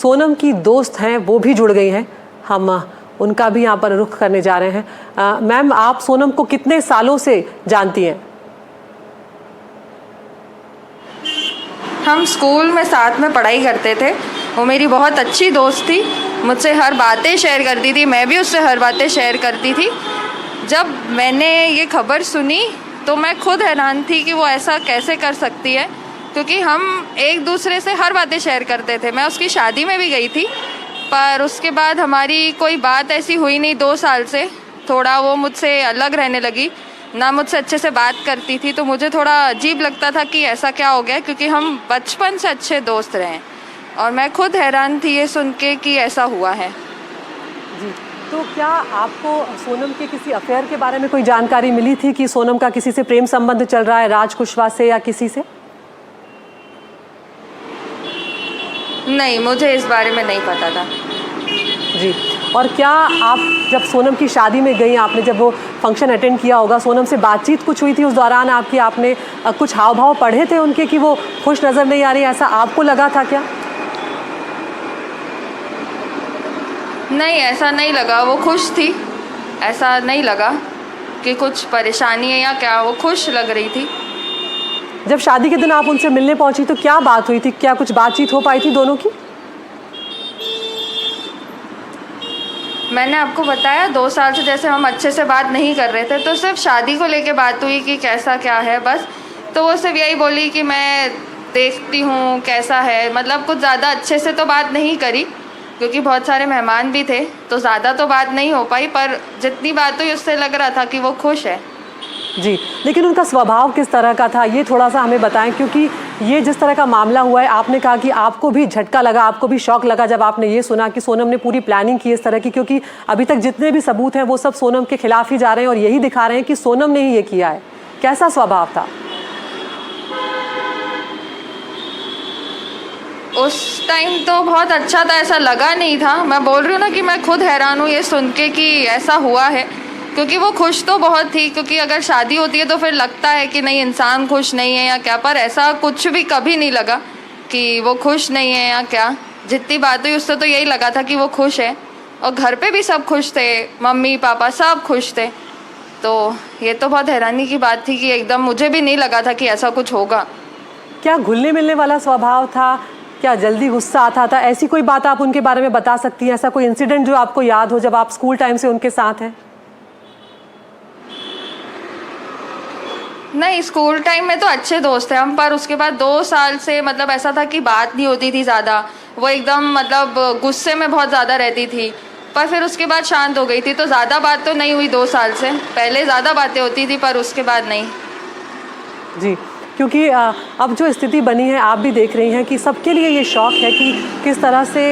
सोनम की दोस्त हैं वो भी जुड़ गई हैं, हम उनका भी यहाँ पर रुख करने जा रहे हैं। मैम, आप सोनम को कितने सालों से जानती हैं? हम स्कूल में साथ में पढ़ाई करते थे। वो मेरी बहुत अच्छी दोस्त थी, मुझसे हर बातें शेयर करती थी, मैं भी उससे हर बातें शेयर करती थी। जब मैंने ये खबर सुनी तो मैं खुद हैरान थी कि वो ऐसा कैसे कर सकती है, क्योंकि हम एक दूसरे से हर बातें शेयर करते थे। मैं उसकी शादी में भी गई थी, पर उसके बाद हमारी कोई बात ऐसी हुई नहीं 2 साल से। थोड़ा वो मुझसे अलग रहने लगी, ना मुझसे अच्छे से बात करती थी, तो मुझे थोड़ा अजीब लगता था कि ऐसा क्या हो गया, क्योंकि हम बचपन से अच्छे दोस्त रहे हैं। और मैं खुद हैरान थी ये सुन के कि ऐसा हुआ है। जी, तो क्या आपको सोनम के किसी अफेयर के बारे में कोई जानकारी मिली थी कि सोनम का किसी से प्रेम संबंध चल रहा है, राज कुशवाहा से या किसी से? नहीं, मुझे इस बारे में नहीं पता था। जी, और क्या आप जब सोनम की शादी में गई, आपने जब वो फंक्शन अटेंड किया होगा, सोनम से बातचीत कुछ हुई थी उस दौरान आपकी? आपने कुछ हाव भाव पढ़े थे उनके कि वो खुश नज़र नहीं आ रही, ऐसा आपको लगा था क्या? नहीं, ऐसा नहीं लगा। वो खुश थी, ऐसा नहीं लगा कि कुछ परेशानी है या क्या। वो खुश लग रही थी। जब शादी के दिन आप उनसे मिलने पहुंची तो क्या बात हुई थी? क्या कुछ बातचीत हो पाई थी दोनों की? मैंने आपको बताया 2 साल से जैसे हम अच्छे से बात नहीं कर रहे थे, तो सिर्फ शादी को लेके बात हुई कि कैसा क्या है बस। तो वो सिर्फ यही बोली कि मैं देखती हूँ कैसा है, मतलब कुछ ज़्यादा अच्छे से तो बात नहीं करी, क्योंकि बहुत सारे मेहमान भी थे, तो ज़्यादा तो बात नहीं हो पाई। पर जितनी बात हुई उससे लग रहा था कि वो खुश है। जी, लेकिन उनका स्वभाव किस तरह का था, ये थोड़ा सा हमें बताएं, क्योंकि ये जिस तरह का मामला हुआ है, आपने कहा कि आपको भी झटका लगा, आपको भी शॉक लगा जब आपने ये सुना कि सोनम ने पूरी प्लानिंग की इस तरह की, क्योंकि अभी तक जितने भी सबूत हैं वो सब सोनम के खिलाफ ही जा रहे हैं और यही दिखा रहे हैं कि सोनम ने ही ये किया है। कैसा स्वभाव था? उस टाइम तो बहुत अच्छा था, ऐसा लगा नहीं था। मैं बोल रही हूँ ना कि मैं खुद हैरान हूँ ये सुन के कि ऐसा हुआ है, क्योंकि वो खुश तो बहुत थी। क्योंकि अगर शादी होती है तो फिर लगता है कि नहीं, इंसान खुश नहीं है या क्या, पर ऐसा कुछ भी कभी नहीं लगा कि वो खुश नहीं है या क्या। जितनी बात हुई उससे तो यही लगा था कि वो खुश है, और घर पे भी सब खुश थे, मम्मी पापा सब खुश थे। तो ये तो बहुत हैरानी की बात थी कि एकदम मुझे भी नहीं लगा था कि ऐसा कुछ होगा। क्या घुलने मिलने वाला स्वभाव था? क्या जल्दी गुस्सा आता था? ऐसी कोई बात आप उनके बारे में बता सकती हैं? ऐसा कोई इंसिडेंट जो आपको याद हो जब आप स्कूल टाइम से उनके साथ हैं? नहीं, स्कूल टाइम में तो अच्छे दोस्त थे हम, पर उसके बाद 2 साल से मतलब ऐसा था कि बात नहीं होती थी ज़्यादा। वो एकदम मतलब गुस्से में बहुत ज़्यादा रहती थी, पर फिर उसके बाद शांत हो गई थी। तो ज़्यादा बात तो नहीं हुई 2 साल से। पहले ज़्यादा बातें होती थी, पर उसके बाद नहीं। जी, क्योंकि अब जो स्थिति बनी है आप भी देख रही हैं कि सबके लिए ये शौक है कि किस तरह से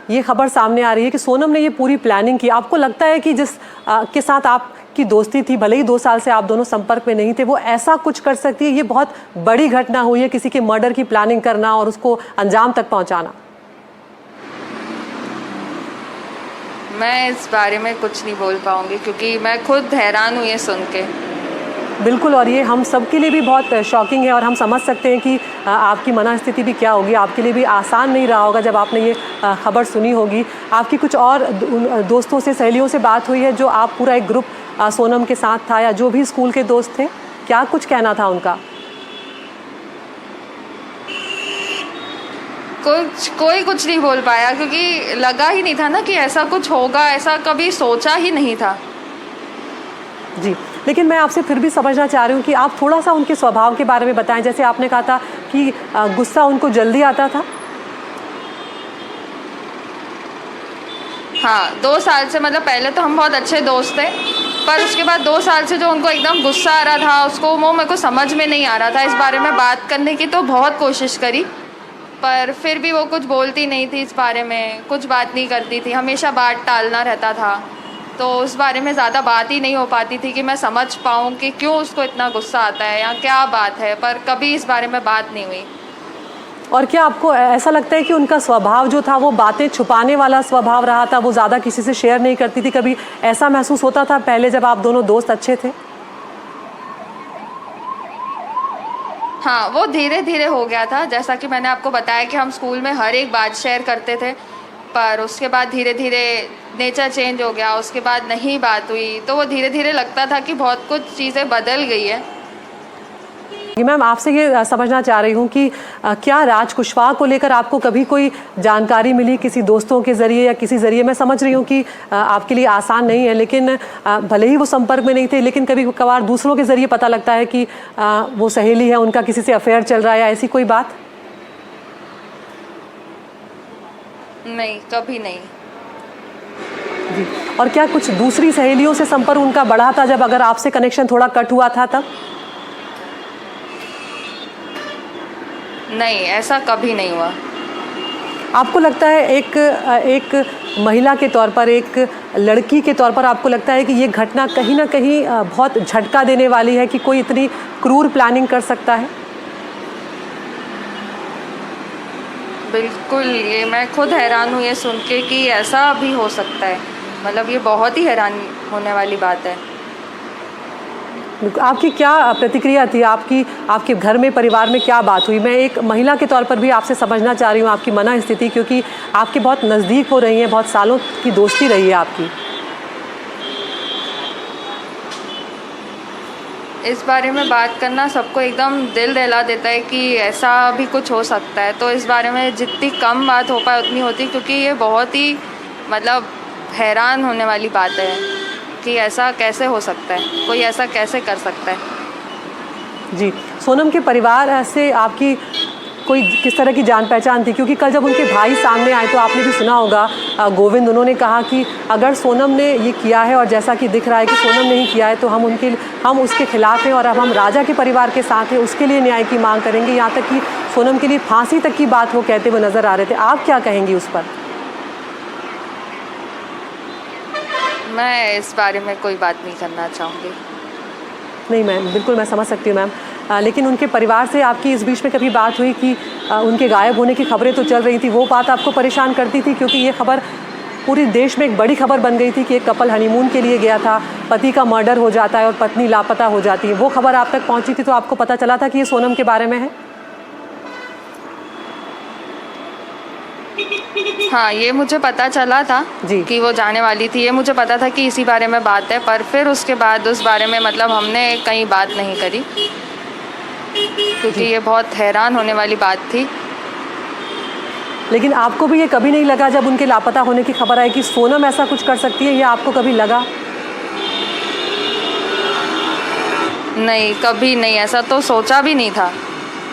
ये खबर सामने आ रही है कि सोनम ने ये पूरी प्लानिंग की। आपको लगता है कि जिस के साथ आपकी दोस्ती थी, भले ही 2 साल से आप दोनों संपर्क में नहीं थे, वो ऐसा कुछ कर सकती है? ये बहुत बड़ी घटना हुई है, किसी के मर्डर की प्लानिंग करना और उसको अंजाम तक पहुंचाना। मैं इस बारे में कुछ नहीं बोल पाऊंगी, क्योंकि मैं खुद हैरान हुई है सुन के। बिल्कुल, और ये हम सब के लिए भी बहुत शॉकिंग है और हम समझ सकते हैं कि आपकी मनस्थिति भी क्या होगी। आपके लिए भी आसान नहीं रहा होगा जब आपने ये खबर सुनी होगी। आपकी कुछ और दोस्तों से, सहेलियों से बात हुई है जो आप पूरा एक ग्रुप सोनम के साथ था, या जो भी स्कूल के दोस्त थे, क्या कुछ कहना था उनका? कोई कुछ नहीं बोल पाया, क्योंकि लगा ही नहीं था ना कि ऐसा कुछ होगा, ऐसा कभी सोचा ही नहीं था। जी, लेकिन मैं आपसे फिर भी समझना चाह रही हूँ कि आप थोड़ा सा उनके स्वभाव के बारे में बताएं। जैसे आपने कहा था कि गुस्सा उनको जल्दी आता था। हाँ, 2 साल से, मतलब पहले तो हम बहुत अच्छे दोस्त थे, पर उसके बाद 2 साल से जो उनको एकदम गुस्सा आ रहा था, उसको वो मेरे को समझ में नहीं आ रहा था। इस बारे में बात करने की तो बहुत कोशिश करी, पर फिर भी वो कुछ बोलती नहीं थी इस बारे में, कुछ बात नहीं करती थी, हमेशा बात टालना रहता था। तो उस बारे में ज़्यादा बात ही नहीं हो पाती थी कि मैं समझ पाऊँ कि क्यों उसको इतना गुस्सा आता है या क्या बात है, पर कभी इस बारे में बात नहीं हुई। और क्या आपको ऐसा लगता है कि उनका स्वभाव जो था वो बातें छुपाने वाला स्वभाव रहा था? वो ज़्यादा किसी से शेयर नहीं करती थी, कभी ऐसा महसूस होता था पहले जब आप दोनों दोस्त अच्छे थे? हाँ, वो धीरे धीरे हो गया था। जैसा कि मैंने आपको बताया कि हम स्कूल में हर एक बात शेयर करते थे, पर उसके बाद धीरे धीरे नेचर चेंज हो गया, उसके बाद नहीं बात हुई, तो वो धीरे धीरे लगता था कि बहुत कुछ चीज़ें बदल गई है। मैम आपसे ये समझना चाह रही हूँ कि क्या राज कुशवाहा को लेकर आपको कभी कोई जानकारी मिली किसी दोस्तों के ज़रिए या किसी ज़रिए? मैं समझ रही हूँ कि आपके लिए आसान नहीं है, लेकिन भले ही वो संपर्क में नहीं थे, लेकिन कभी कभार दूसरों के ज़रिए पता लगता है कि वो सहेली है, उनका किसी से अफेयर चल रहा है, या ऐसी कोई बात? नहीं, कभी नहीं। जी। और क्या कुछ दूसरी सहेलियों से संपर्क उनका बढ़ा था जब, अगर आपसे कनेक्शन थोड़ा कट हुआ था तब? नहीं, ऐसा कभी नहीं हुआ। आपको लगता है एक महिला के तौर पर, एक लड़की के तौर पर, आपको लगता है कि ये घटना कहीं ना कहीं बहुत झटका देने वाली है कि कोई इतनी क्रूर प्लानिंग कर सकता है? बिल्कुल, ये मैं खुद हैरान हूँ ये सुन के कि ऐसा भी हो सकता है। मतलब ये बहुत ही हैरान होने वाली बात है। आपकी क्या प्रतिक्रिया थी? आपके घर में, परिवार में क्या बात हुई? मैं एक महिला के तौर पर भी आपसे समझना चाह रही हूँ आपकी मना स्थिति, क्योंकि आपके बहुत नज़दीक हो रही हैं, बहुत सालों की दोस्ती रही है आपकी। इस बारे में बात करना सबको एकदम दिल दहला देता है कि ऐसा भी कुछ हो सकता है, तो इस बारे में जितनी कम बात हो पाए उतनी होती, क्योंकि ये बहुत ही मतलब हैरान होने वाली बात है कि ऐसा कैसे हो सकता है, कोई ऐसा कैसे कर सकता है। जी, सोनम के परिवार से आपकी कोई किस तरह की जान पहचान थी? क्योंकि कल जब उनके भाई सामने आए तो आपने भी सुना होगा, गोविंद, उन्होंने कहा कि अगर सोनम ने ये किया है और जैसा कि दिख रहा है कि सोनम ने ही किया है, तो हम उसके खिलाफ हैं और अब हम राजा के परिवार के साथ हैं, उसके लिए न्याय की मांग करेंगे। यहाँ तक कि सोनम के लिए फांसी तक की बात वो कहते हुए नजर आ रहे थे। आप क्या कहेंगी उस पर? मैं इस बारे में कोई बात नहीं करना चाहूँगी। नहीं मैम, बिल्कुल मैं समझ सकती हूँ मैम, लेकिन उनके परिवार से आपकी इस बीच में कभी बात हुई कि उनके गायब होने की खबरें तो चल रही थी, वो बात आपको परेशान करती थी? क्योंकि ये खबर पूरी देश में एक बड़ी खबर बन गई थी कि एक कपल हनीमून के लिए गया था, पति का मर्डर हो जाता है और पत्नी लापता हो जाती है। वो खबर आप तक पहुँची थी, तो आपको पता चला था कि ये सोनम के बारे में है? हाँ, ये मुझे पता चला था जी। कि वो जाने वाली थी, ये मुझे पता था कि इसी बारे में बात है, पर फिर उसके बाद उस बारे में मतलब हमने कहीं बात नहीं करी, क्योंकि ये बहुत हैरान होने वाली बात थी। लेकिन आपको भी ये कभी नहीं लगा जब उनके लापता होने की खबर आई कि सोनम ऐसा कुछ कर सकती है, या आपको कभी लगा? नहीं, कभी नहीं, ऐसा तो सोचा भी नहीं था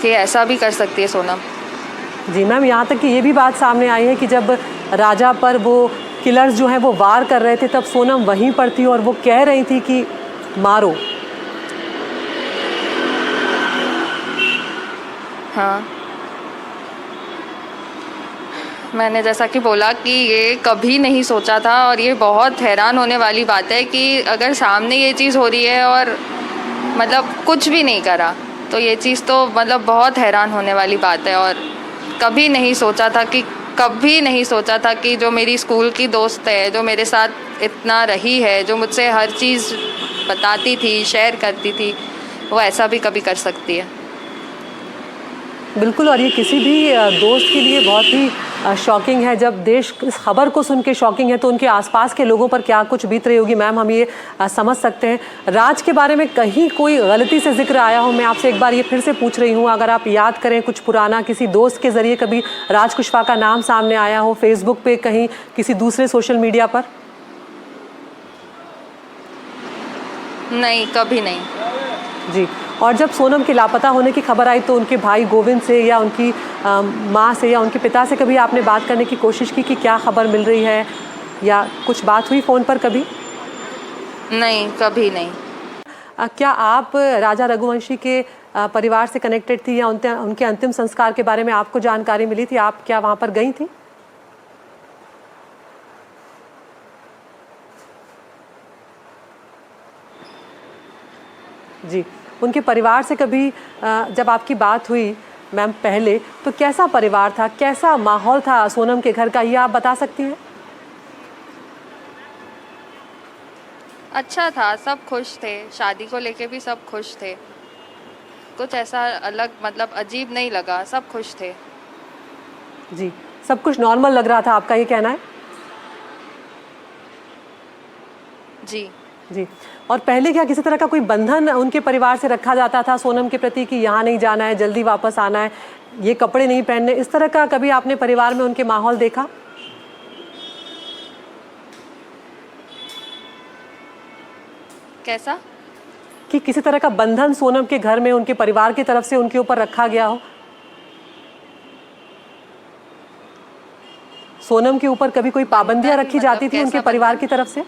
कि ऐसा भी कर सकती है सोनम। जी मैम, यहाँ तक कि ये भी बात सामने आई है कि जब राजा पर वो किलर्स जो हैं वो वार कर रहे थे, तब सोनम वहीं पर थी और वो कह रही थी कि मारो। हाँ, मैंने जैसा कि बोला कि ये कभी नहीं सोचा था, और ये बहुत हैरान होने वाली बात है कि अगर सामने ये चीज़ हो रही है और मतलब कुछ भी नहीं करा, तो ये चीज़ तो मतलब बहुत हैरान होने वाली बात है। और कभी नहीं सोचा था कि जो मेरी स्कूल की दोस्त है, जो मेरे साथ इतना रही है, जो मुझसे हर चीज़ बताती थी, शेयर करती थी, वो ऐसा भी कभी कर सकती है। बिल्कुल, और ये किसी भी दोस्त के लिए बहुत ही शॉकिंग है। जब देश इस खबर को सुन के शॉकिंग है, तो उनके आसपास के लोगों पर क्या कुछ बीत रही होगी मैम, हम ये समझ सकते हैं। राज के बारे में कहीं कोई गलती से जिक्र आया हो? मैं आपसे एक बार ये फिर से पूछ रही हूँ, अगर आप याद करें कुछ पुराना, किसी दोस्त के ज़रिए कभी राज कुशवाहा का नाम सामने आया हो, फेसबुक पे, कहीं किसी दूसरे सोशल मीडिया पर? नहीं, कभी नहीं। जी। और जब सोनम के लापता होने की खबर आई, तो उनके भाई गोविंद से या उनकी माँ से या उनके पिता से कभी आपने बात करने की कोशिश की कि क्या खबर मिल रही है, या कुछ बात हुई फ़ोन पर कभी? नहीं, कभी नहीं। क्या आप राजा रघुवंशी के परिवार से कनेक्टेड थी, या उनके अंतिम संस्कार के बारे में आपको जानकारी मिली थी? आप क्या वहाँ पर गई थी? जी। उनके परिवार से कभी जब आपकी बात हुई मैम पहले, तो कैसा परिवार था, कैसा माहौल था सोनम के घर का, ये आप बता सकती हैं? अच्छा था, सब खुश थे, शादी को लेके भी सब खुश थे, कुछ ऐसा अलग मतलब अजीब नहीं लगा, सब खुश थे। जी, सब कुछ नॉर्मल लग रहा था, आपका ये कहना है? जी। जी। और पहले क्या किसी तरह का कोई बंधन उनके परिवार से रखा जाता था सोनम के प्रति कि यहाँ नहीं जाना है, जल्दी वापस आना है, ये कपड़े नहीं पहनने, इस तरह का कभी आपने परिवार में उनके माहौल देखा? कैसा? कि किसी तरह का बंधन सोनम के घर में उनके परिवार की तरफ से उनके ऊपर रखा गया हो? सोनम के ऊपर कभी कोई पाबंदियां रखी मतलब जाती थी कैसा उनके परिवार बंधन? की तरफ से?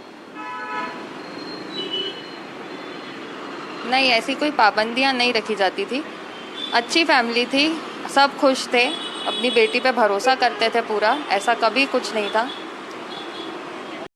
नहीं, ऐसी कोई पाबंदियां नहीं रखी जाती थी। अच्छी फैमिली थी, सब खुश थे, अपनी बेटी पे भरोसा करते थे पूरा, ऐसा कभी कुछ नहीं था।